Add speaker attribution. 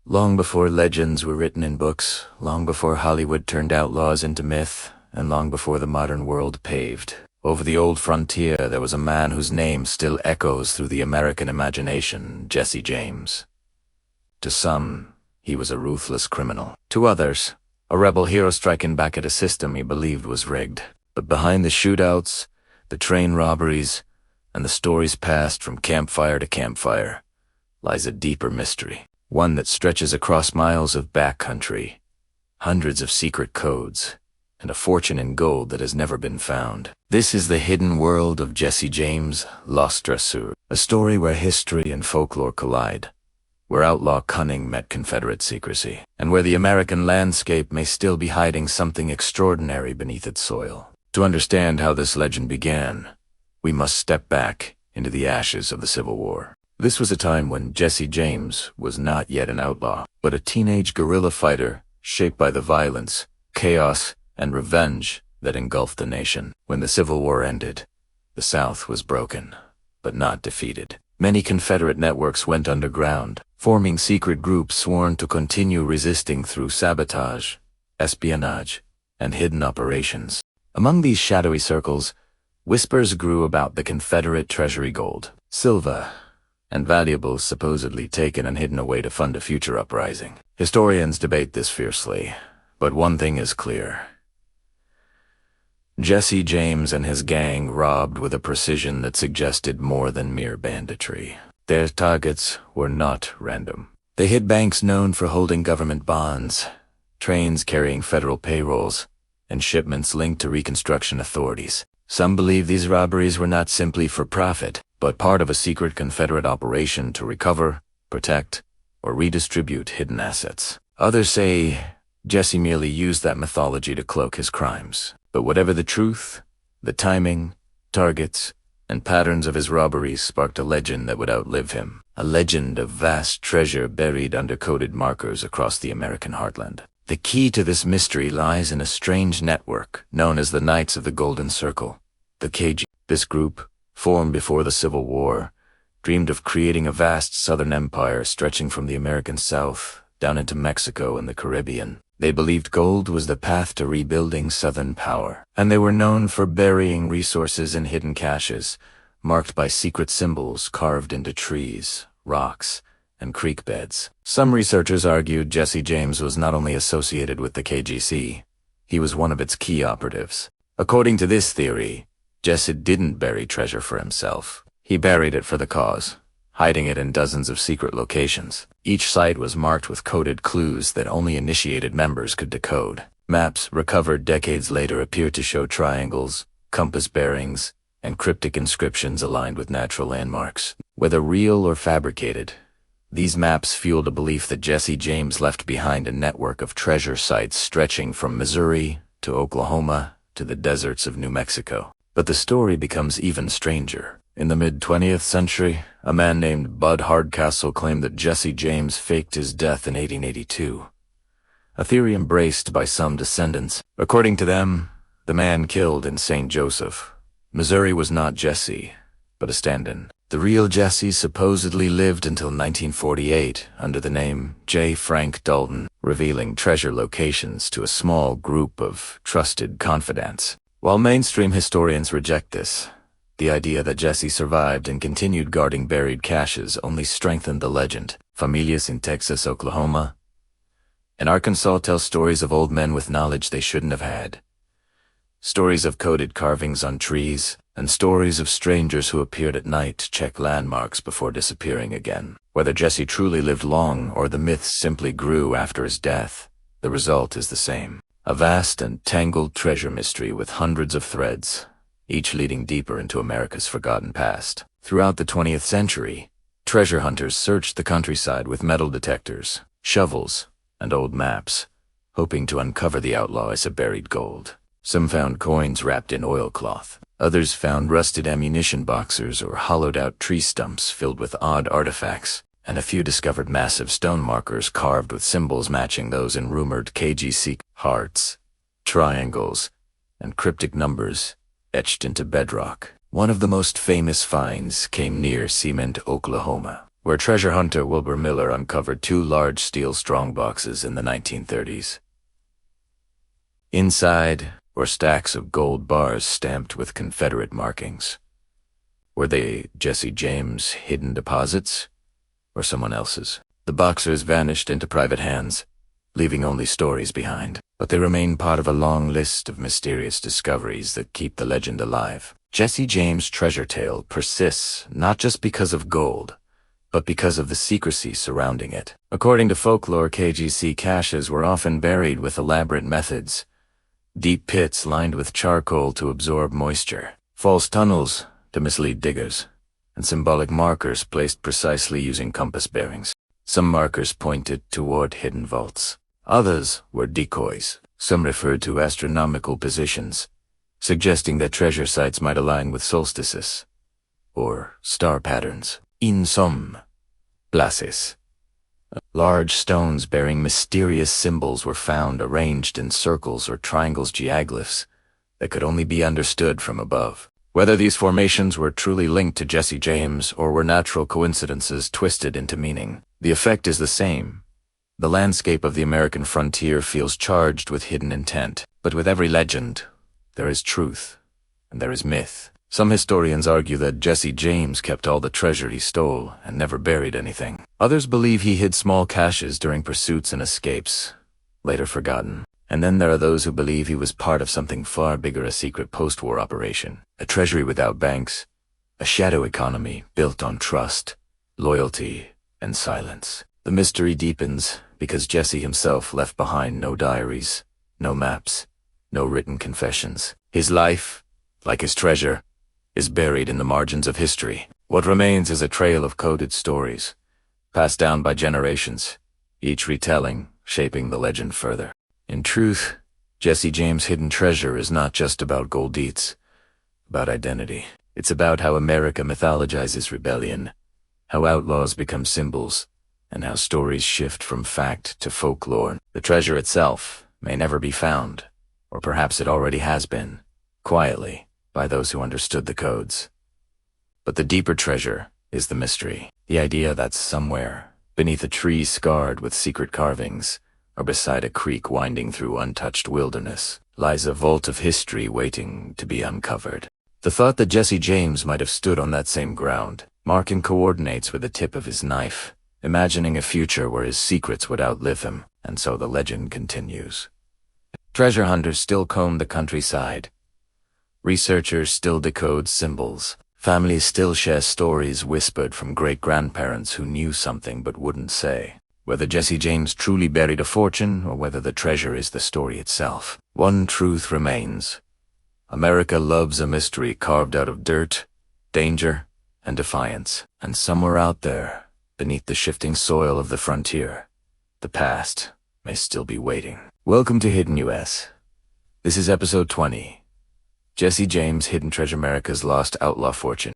Speaker 1: Long before legends were written in books, long before Hollywood turned outlaws into myth, and long before the modern world paved, over the old frontier there was a man whose name still echoes through the American imagination, Jesse James. To some, he was a ruthless criminal. To others, a rebel hero striking back at a system he believed was rigged. But behind the shootouts, the train robberies, and the stories passed from campfire to campfire, lies a deeper mystery. One that stretches across miles of backcountry, hundreds of secret codes, and a fortune in gold that has never been found. This is the hidden world of Jesse James, Lost Dresseur, a story where history and folklore collide, where outlaw cunning met Confederate secrecy, and where the American landscape may still be hiding something extraordinary beneath its soil. To understand how this legend began, we must step back into the ashes of the Civil War. This was a time when Jesse James was not yet an outlaw, but a teenage guerrilla fighter shaped by the violence, chaos, and revenge that engulfed the nation. When the Civil War ended, the South was broken, but not defeated. Many Confederate networks went underground, forming secret groups sworn to continue resisting through sabotage, espionage, and hidden operations. Among these shadowy circles, whispers grew about the Confederate treasury gold, silver, and valuables supposedly taken and hidden away to fund a future uprising. Historians debate this fiercely, but one thing is clear. Jesse James and his gang robbed with a precision that suggested more than mere banditry. Their targets were not random. They hit banks known for holding government bonds, trains carrying federal payrolls, and shipments linked to Reconstruction authorities. Some believe these robberies were not simply for profit, but part of a secret Confederate operation to recover, protect, or redistribute hidden assets. Others say Jesse merely used that mythology to cloak his crimes. But whatever the truth, the timing, targets, and patterns of his robberies sparked a legend that would outlive him. A legend of vast treasure buried under coded markers across the American heartland. The key to this mystery lies in a strange network known as the Knights of the Golden Circle, the KG. This group, formed before the Civil War, dreamed of creating a vast southern empire stretching from the American South down into Mexico and the Caribbean. They believed gold was the path to rebuilding Southern power, and they were known for burying resources in hidden caches, marked by secret symbols carved into trees, rocks, and creek beds. Some researchers argued Jesse James was not only associated with the KGC, he was one of its key operatives. According to this theory, Jesse didn't bury treasure for himself. He buried it for the cause, hiding it in dozens of secret locations. Each site was marked with coded clues that only initiated members could decode. Maps recovered decades later appear to show triangles, compass bearings, and cryptic inscriptions aligned with natural landmarks. Whether real or fabricated, these maps fueled a belief that Jesse James left behind a network of treasure sites stretching from Missouri to Oklahoma to the deserts of New Mexico. But the story becomes even stranger. In the mid-20th century, a man named Bud Hardcastle claimed that Jesse James faked his death in 1882, a theory embraced by some descendants. According to them, the man killed in St. Joseph, Missouri was not Jesse, but a stand-in. The real Jesse supposedly lived until 1948 under the name J. Frank Dalton, revealing treasure locations to a small group of trusted confidants. While mainstream historians reject this, the idea that Jesse survived and continued guarding buried caches only strengthened the legend. Familias in Texas, Oklahoma, and Arkansas tell stories of old men with knowledge they shouldn't have had. Stories of coded carvings on trees, and stories of strangers who appeared at night to check landmarks before disappearing again. Whether Jesse truly lived long or the myths simply grew after his death, the result is the same. A vast and tangled treasure mystery with hundreds of threads, each leading deeper into America's forgotten past. Throughout the 20th century, treasure hunters searched the countryside with metal detectors, shovels, and old maps, hoping to uncover the outlaw as a buried gold. Some found coins wrapped in oilcloth. Others found rusted ammunition boxes or hollowed-out tree stumps filled with odd artifacts, and a few discovered massive stone markers carved with symbols matching those in rumored KGC hearts, triangles, and cryptic numbers etched into bedrock. One of the most famous finds came near Cement, Oklahoma. where treasure hunter Wilbur Miller uncovered 2 large steel strongboxes in the 1930s. Inside were stacks of gold bars stamped with Confederate markings. Were they Jesse James' hidden deposits, or someone else's? The boxers vanished into private hands, leaving only stories behind, but they remain part of a long list of mysterious discoveries that keep the legend alive. Jesse James' treasure tale persists not just because of gold, but because of the secrecy surrounding it. According to folklore, KGC caches were often buried with elaborate methods: deep pits lined with charcoal to absorb moisture, false tunnels to mislead diggers, and symbolic markers placed precisely using compass bearings. Some markers pointed toward hidden vaults. Others were decoys. Some referred to astronomical positions, suggesting that treasure sites might align with solstices or star patterns. In some places, large stones bearing mysterious symbols were found arranged in circles or triangles, geoglyphs that could only be understood from above. Whether these formations were truly linked to Jesse James or were natural coincidences twisted into meaning, the effect is the same. The landscape of the American frontier feels charged with hidden intent. But with every legend, there is truth, and there is myth. Some historians argue that Jesse James kept all the treasure he stole and never buried anything. Others believe he hid small caches during pursuits and escapes, later forgotten. And then there are those who believe he was part of something far bigger, a secret post-war operation, a treasury without banks, a shadow economy built on trust, loyalty, and silence. The mystery deepens because Jesse himself left behind no diaries, no maps, no written confessions. His life, like his treasure, is buried in the margins of history. What remains is a trail of coded stories, passed down by generations, each retelling, shaping the legend further. In truth, Jesse James' hidden treasure is not just about gold deeds, about identity. It's about how America mythologizes rebellion, how outlaws become symbols, and how stories shift from fact to folklore. The treasure itself may never be found, or perhaps it already has been, quietly, by those who understood the codes. But the deeper treasure is the mystery, the idea that somewhere, beneath a tree scarred with secret carvings, or beside a creek winding through untouched wilderness, lies a vault of history waiting to be uncovered. The thought that Jesse James might have stood on that same ground, marking coordinates with the tip of his knife, imagining a future where his secrets would outlive him, and so the legend continues. Treasure hunters still comb the countryside. Researchers still decode symbols. Families still share stories whispered from great-grandparents who knew something but wouldn't say. Whether Jesse James truly buried a fortune or whether the treasure is the story itself, one truth remains. America loves a mystery carved out of dirt, danger, and defiance. And somewhere out there, beneath the shifting soil of the frontier, the past may still be waiting. Welcome to Hidden US. This is episode 20. Jesse James' Hidden Treasure, America's Lost Outlaw Fortune.